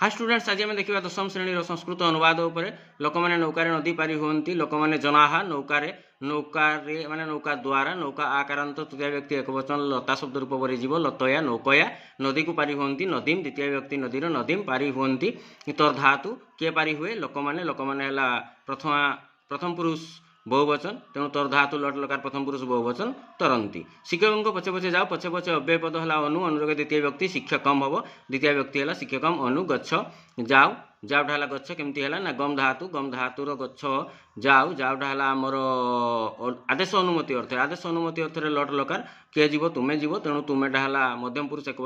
हाँ स्टूडेंट्स आज आम देखा दशम श्रेणी संस्कृत अनुवाद उपर लोक मैंने नौकार नदी पारि हुंती लोक मैंने जनाहा नौकारे नौकारे माने नौका द्वारा नौका आकारांत तृतीय व्यक्ति एक वचन लता शब्द रूप परीजीव लतया नौकया नदी को पारि हुंती नदीम द्वितीय व्यक्ति नदीर नदीम पारि हुंती तर धातु किए पारि हुए लोक मैंने प्रथम पुरुष बहुवचन तेणु तर धातु लट लकार प्रथम पुरुष बहुवचन तरंती शिक्षकों पछे पछे जाओ पछे पछे अव्यय पद है अनु अनुरोग द्वितीय व्यक्ति शिक्षकम हम द्वितीय व्यक्ति है शिक्षकम अनु गच्छ जाओ जाऊटा है गच्छ केमती है ना गम धातुर गच्छ जाऊ जाऊटा है आमर आदेश अनुमति अर्थ लट लकार किए जीव तुम्हें जीव तेणु तुम्हें है मध्यम पुरुष एक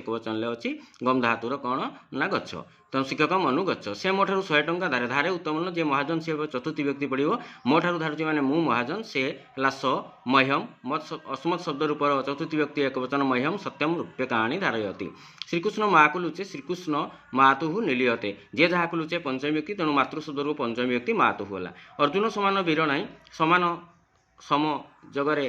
वचन अच्छी गम धातुर कौन ना गच्छ तेणु शिक्षकम अनु गच्छ से मो ठार 100 टंका धारे धारे उत्तम जे महाजन सी चतुर्थी व्यक्ति पड़ो मो ठार धारुची माने मु महाजन से स मह्यम मत अस्मत् शब्द रूप चतुर्थी व्यक्ति एक वचन मह्यम सत्यम रूप्यकाणी धारयति श्रीकृष्ण माँ को लुचे श्रीकृष्ण मातु नीलियते जे जहाँ को लुचे पंचमी व्यक्ति तेणु मातृशब्द रूप पंचमी व्यक्ति मातु होला अर्जुन समान वीर नाई समान सम जगरे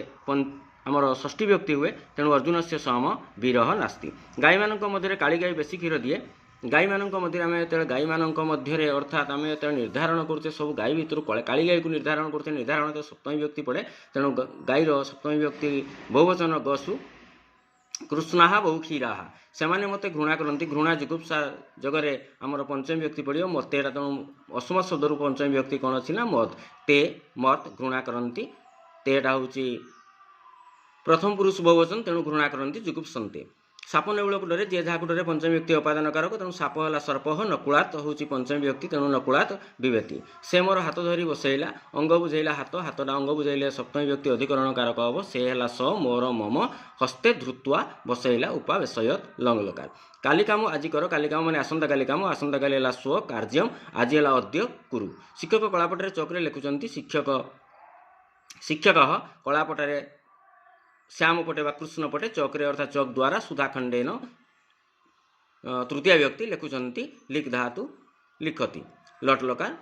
आमर षष्ठी व्यक्ति हुए तेणु अर्जुन से सम वीर नास्ति गाई मान मध्य काली गाई बेसी क्षीर दिए गाई मान मध्य आम जो गाई मान मध्य अर्थात आम जो निर्धारण करुचे सब गाई भितर काली गाई को निर्धारण करते निर्धारण तो सप्तमी व्यक्ति पड़े तेणु गाईर सप्तमी व्यक्ति बहुवचन गसु कृष्णा बहु क्षीरा से मत घृणा करती घृणा जुगुप्सा जगरे आमर पंचमी व्यक्ति पड़ो मत एटा तेणु अस्मत् शब्द रूप पंचमी व्यक्ति कौन अच्छी ना मत ते मत घृणा करती तेटा हूँ प्रथम पुरुष बहुवचन तेणु घृणा करती जुगुप्सन्ते साप नेउल कुटरे जे जहाँ कुटरे पंचमी व्यक्ति अपादान कारक तेणु साप है सर्प नकुलात हूँ पंचमी व्यक्ति तेणु नकुलात विवेती से मोर हाथ धरी बसैला अंग बुझेला हाथटा अंग बुझेले सप्तमी व्यक्ति अधिकरण कारक हम से है स मोर मम हस्ते धृत्वा बसैला उपावेशयत लंग लकार काली काम आज कर काली काम मैंने आसंता काली काम आसंता काली है स्व कार्यम आज है अद्य कुरु शिक्षक कलापटे चौक लिखुंट शिक्षक कलापटे श्याम पटे कृष्ण पटे चौकरे अर्थात चौक द्वारा सुधाखंडेन तृतीय व्यक्ति लिखुंट लिख धातु लिखती लट लकार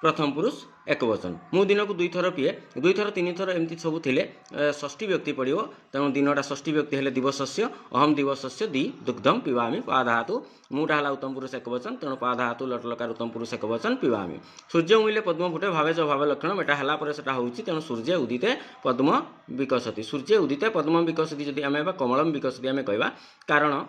प्रथम पुरुष एक वचन मु दिन को 2 थर पिए 2 थर 3 थर एमती सब थे षष्ठी व्यक्ति पड़ो तेणु दिनटा षष्ठी व्यक्ति है दिवसस्य अहम दिवसस्य दी दुग्धम पिबामी पा धातु मुटा है उत्तम पुरुष एक वचन तेणु पा धातु लट लकार उत्तम पुरुष एक वचन पिबामी सूर्य उमिले पद्म फुटे भावे च भाव लक्षण एटा है हूँ तेणु सूर्य उदिते पद्म विकसति सूर्य उदिते पद्म विकसति जदि आम कमलम विकसति आम कहवा कारण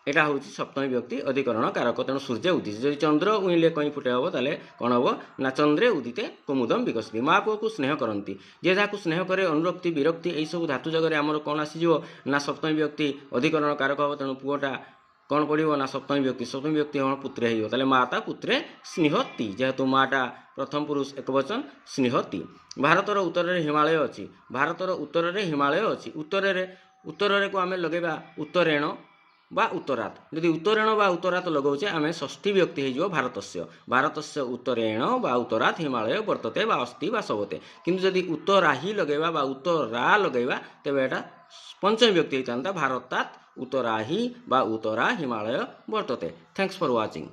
एटा हूँ सप्तमी व्यक्ति अधिकरण कारक तेणु सूर्य उदित जब चंद्र उइले कहीं फुटे हम ताले कौन हम ना चंद्रे उदिते कुमुदम विकसति माँ पुओ को स्नेह करती जे जहाँ स्नेह करे अनुरक्ति विरक्ति यही सब धातु जगह आमर कौन आसीज ना सप्तमी व्यक्ति अधिकरण कारक हम तेणु पुओटा कौन पड़ो ना सप्तमी व्यक्ति हम पुत्रे हो माता पुत्रे स्नेहती जेहेतु माटा प्रथम पुरुष एक वचन स्नेहती भारतर उत्तर हिमालय अच्छी भारतर उत्तर हिमालय अच्छी उत्तर को आम लगे उत्तरेण बा उत्तरात यदि उत्तरेण बा उत्तरात लगौचे आम षष्ठी व्यक्ति हो भारतस्य उत्तरेण बा उत्तरात हिमालय वर्तते बा अस्ति बा सबते किंतु जदि उत्तराही लगेवा बा उत्तरा लगेवा तेज एटा पंचमी व्यक्ति होता भारतात उत्तराही बा उत्तरा हिमालय वर्तते। Thanks for watching.